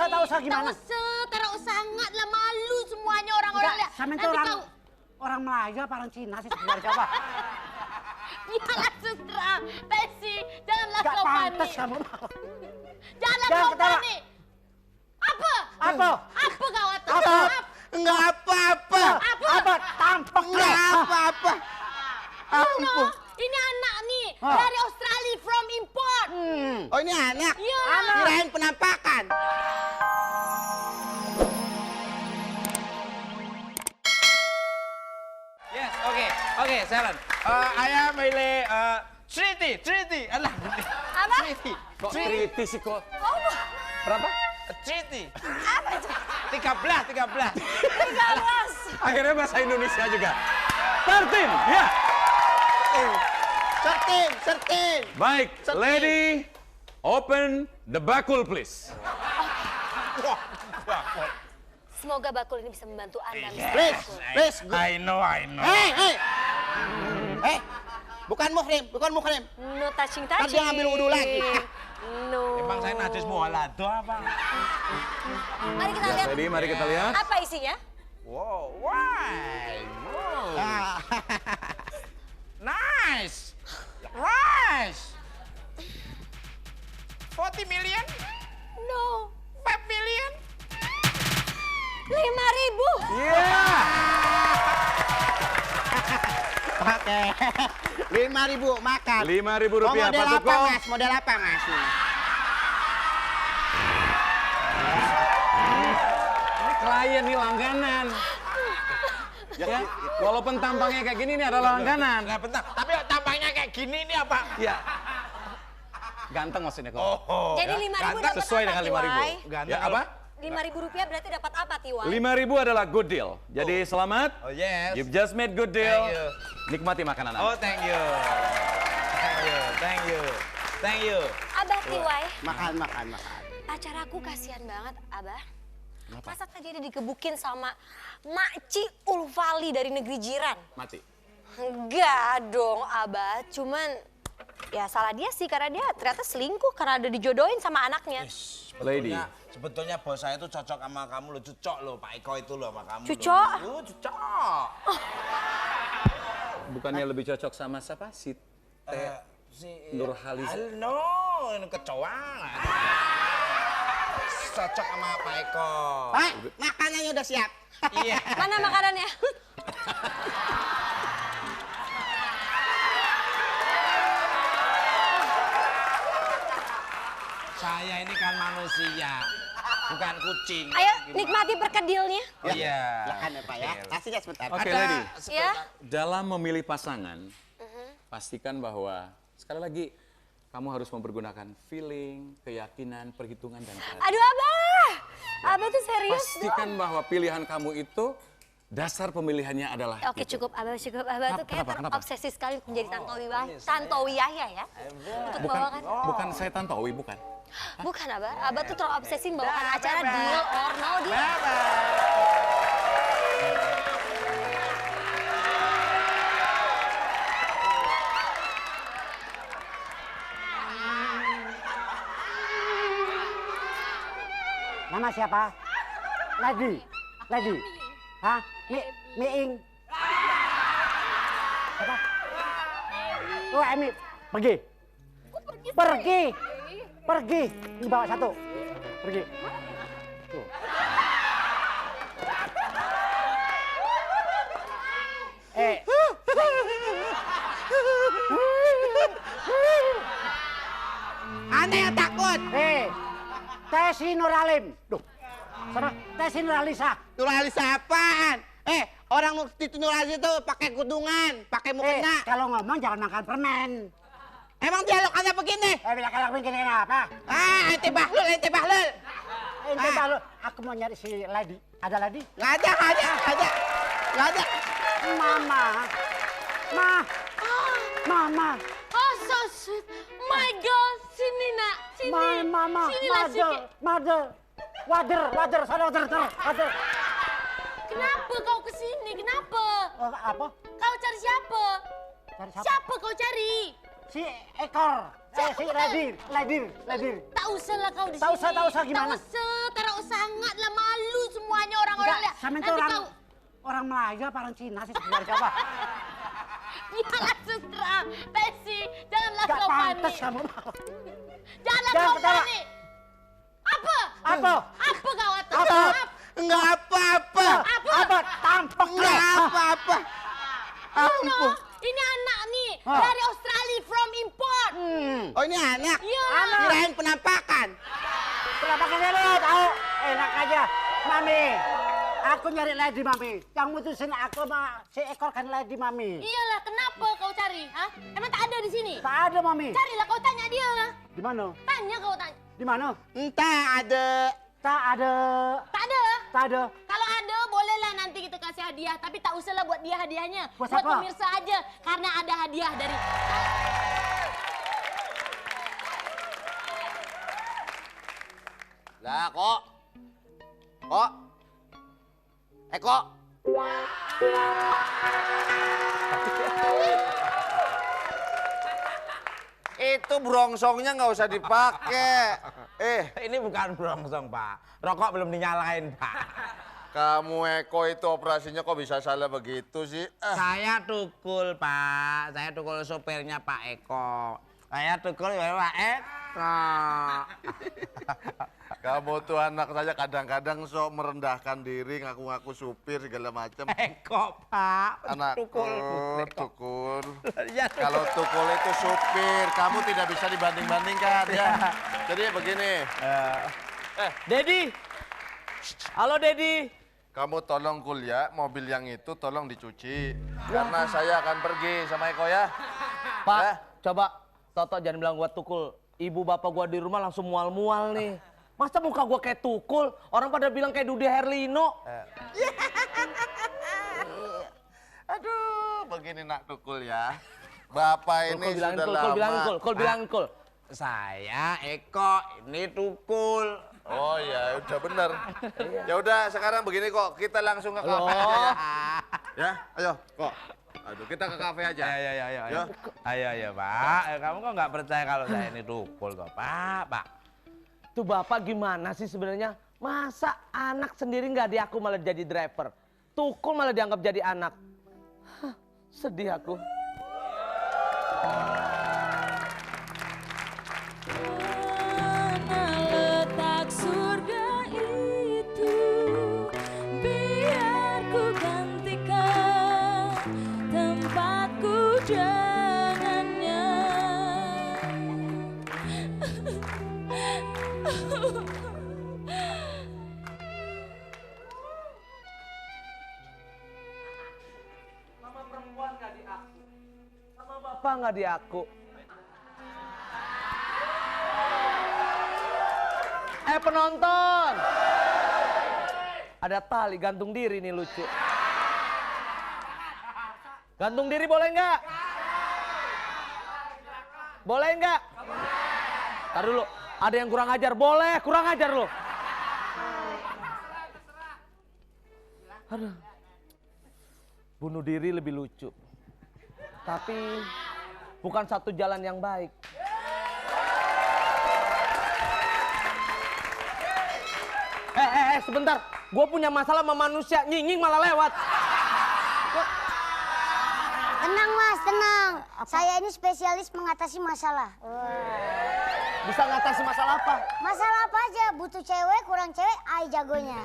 usah gimana? Tak usah sangatlah malu semuanya orang-orang lihat. Sama itu orang Melayu apa orang Cina sih sebenarnya apa? Janganlah sutra, Tesi, janganlah Gak kau pantas panik. kamu. Janganlah Jangan kau ketawa. panik. Apa? Apa? Apa kau atas? Apa? Enggak apa-apa. Apa? Tampok Enggak apa-apa. No, ini anak nih dari Australia from import. Oh ini anak? Iya. Kirain penampakan. Yes, oke, Selen. Ayah milih Triti. Alah. Apa? Triti. Kok Triti sih kok? Berapa? Triti. Apa itu? 13. 13. Akhirnya bahasa Indonesia juga. 13, ya. Sertin. Baik, lady, open the bakul please. Semoga bakul ini bisa membantu Anda. Mr. Please. Bakul. I know. Bukan muhrim. No touching. Tadi dia ngambil wudhu lagi. No. Emang saya najis mualado apa? Mari kita Ya, lihat. lady, mari kita lihat. Apa isinya? Wow, why? Ah. Nice. Rice. 40 million? No. 5 million? 5.000. Iya. Oke. 5.000 makan. 5.000 Oh, rupiah, model Pak apa, Tuko. Mas? Model apa, Mas? Ini klien nih langganan. Ya, walaupun tampangnya kayak gini, ini adalah langganan. Nah, bentar. Tapi tampangnya kayak gini ini apa? Iya. Ganteng maksudnya kok. Jadi 5.000 dapat Sesuai apa, dengan Tiwai? 5.000. Ya, apa? 5.000 rupiah berarti dapat apa, Tiwai? 5.000 adalah good deal. Jadi selamat. Oh, yes. You've just made good deal. Thank you. Nikmati makanan Anda. Oh, thank you. Thank you. Abah, Tiwai. Makan. Pacar aku kasihan banget, Abah. Masa tak jadi digebukin sama Makci Ulfali dari negeri jiran? Mati. Enggak dong, Abah. Cuman ya salah dia sih karena dia ternyata selingkuh karena ada dijodohin sama anaknya. Lady. Sebetulnya bos saya itu cocok sama kamu loh, cocok loh Pak Eko itu loh sama kamu. Cocok? Loh. Cocok. Bukannya lebih cocok sama siapa? Si Nurhaliza. No, ini kecoa. Cocok sama Pak Eko. Pak, makanannya udah siap. Iya. Mana makanannya? Saya ini kan manusia, bukan kucing. Ayo nikmati perkedilnya. Iya. Silakan ya, Pak ya. Kasihnya sebentar. Oke, lady. Ya. Dalam memilih pasangan, pastikan bahwa sekali lagi kamu harus mempergunakan feeling, keyakinan, perhitungan, dan perhatian. Aduh, Abah. Abah tuh serius Pastikan bahwa pilihan kamu itu dasar pemilihannya adalah Oke, itu. cukup Abah tuh kayak Kenapa? terobsesi sekali menjadi Tantowi Yahya ya. Untuk membawakan. Bukan saya Tantowi, bukan. Bukan Abah, Abah tuh terobsesi membawakan acara Deal or No Deal. Nama siapa? Lady. Hah? Miing. Apa? Oh, Emi. Pergi. Ini bawa satu. Pergi. Tuh. Anda yang takut. Tesi Nuralim. Duh. Sana, Tesi Nuralisa. Nurhalisa apaan? Orang Nurhalisa itu pakai kudungan, pakai mukena. Kalau ngomong jangan makan permen. Emang dialog Anda begini? Kalau begini kenapa? Ente bahlul. Ente baru, aku mau nyari si Lady. Ada Lady? Nggak ada. Mama. Oh, so sweet. My God, sini nak, sini. Mama. Sinilah sikit. Mother. Wader. Kenapa kau kesini? Kenapa? Apa? Kau cari siapa? Cari siapa? Siapa kau cari? Si Ekor. Si Ladir. Tak usahlah kau di sini. Tak usah gimana? Tak sangatlah malu semuanya orang-orang lihat. Sama itu orang Melayu apa orang Cina sih sebenarnya apa? Jangan sutra, Tesi, janganlah Gak kau pantas panik. kamu. Janganlah Jangan kau ketawa. panik. Apa? Apa? Apa kau kata? Apa? Enggak apa-apa. Apa? Tampak Enggak apa-apa. Bruno, ini anak nih dari Australia from import. Oh ini anak? Iya. Kirain penampakan. Kenapa kalian lo tahu? Enak aja. Mami, aku nyari lady Mami. Yang mutusin aku sama si ekor kan lady Mami. Iyalah, kenapa kau cari? Hah? Emang tak ada di sini? Tak ada Mami. Carilah, kau tanya dia lah. Di mana? Tanya kau tanya. Di mana? Entah ada. Tak ada. Tak ada? Tak ada. Kalau ada, bolehlah nanti kita kasih hadiah. Tapi tak usahlah buat dia hadiahnya. Buat Buat siapa? pemirsa aja. Karena ada hadiah dari... Lah kok. Kok. Kok. Itu brongsongnya nggak usah dipakai. Ini bukan brongsong, Pak. Rokok belum dinyalain, Pak. Kamu Eko itu operasinya kok bisa salah begitu sih? Saya Tukul, Pak. Saya Tukul sopirnya Pak Eko. Saya Tukul ya Pak Eko. Kamu tuh anak saya kadang-kadang sok merendahkan diri, ngaku-ngaku supir segala macam. Eko, Pak. Anak Tukul. Tukul. Ya, Tukul. Kalau Tukul itu supir, kamu tidak bisa dibanding-bandingkan ya. Jadi begini, Dedi. Halo Dedi. kamu tolong kuliah, mobil yang itu tolong dicuci. Karena saya akan pergi sama Eko ya. Pak, Eh? coba Toto jangan bilang gua tukul. Ibu bapak gua di rumah langsung mual-mual nih. Masa muka gua kayak tukul? Orang pada bilang kayak Dude Herlino. Aduh, begini nak Tukul ya. Bapak ini Kul bilangin sudah kul, lama. kul bilangin kul, kul bilangin kul. Saya Eko, ini Tukul. Oh ya, udah bener. Ya udah, sekarang begini kok, kita langsung ke kafe aja ya. Ya, ayo kok. Aduh, kita ke kafe aja. Ayo. Ayo, Pak. Kamu kok nggak percaya kalau saya ini Tukul kok, Pak. Tuh bapak gimana sih sebenarnya? Masa anak sendiri nggak diaku malah jadi driver? Tukul malah dianggap jadi anak. Hah, sedih aku. Mana letak surga itu, biar ku gantikan tempatku dengannya. Sama perempuan nggak diaku, sama bapak nggak diaku. Penonton, ada tali gantung diri nih lucu. Gantung diri boleh nggak? Boleh nggak? Tar dulu, ada yang kurang ajar. Boleh, kurang ajar lo. Aduh, bunuh diri lebih lucu. Tapi bukan satu jalan yang baik. Sebentar, gue punya masalah sama manusia, nying malah lewat. Tenang Mas, tenang. Saya ini spesialis mengatasi masalah. Bisa ngatasi masalah apa? Masalah apa aja, butuh cewek, kurang cewek, ai jagonya.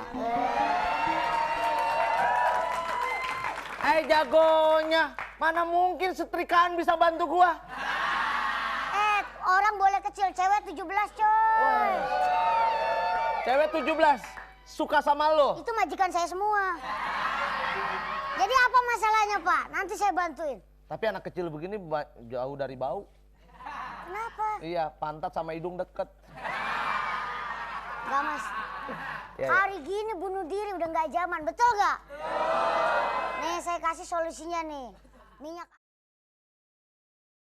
Jagonya, mana mungkin setrikaan bisa bantu gua? Orang boleh kecil, cewek 17 coy. Cewek 17, suka sama lo. Itu majikan saya semua. Jadi apa masalahnya Pak? Nanti saya bantuin. Tapi anak kecil begini jauh dari bau. Kenapa? Iya, pantat sama hidung deket. Enggak Mas. Ya, Hari gini bunuh diri udah nggak zaman, betul nggak? Nih saya kasih solusinya nih. Minyak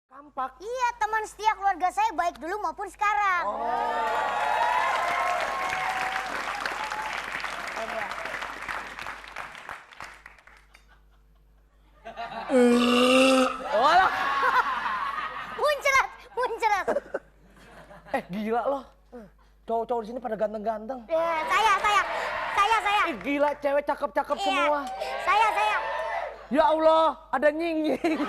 kampak. Iya, teman setia keluarga saya baik dulu maupun sekarang. Walah. Muncrat. Gila loh. Cowok-cowok di sini pada ganteng-ganteng. Saya. Ih, gila, cewek cakep-cakep Iya. semua. Saya. Ya Allah, ada nying-nying.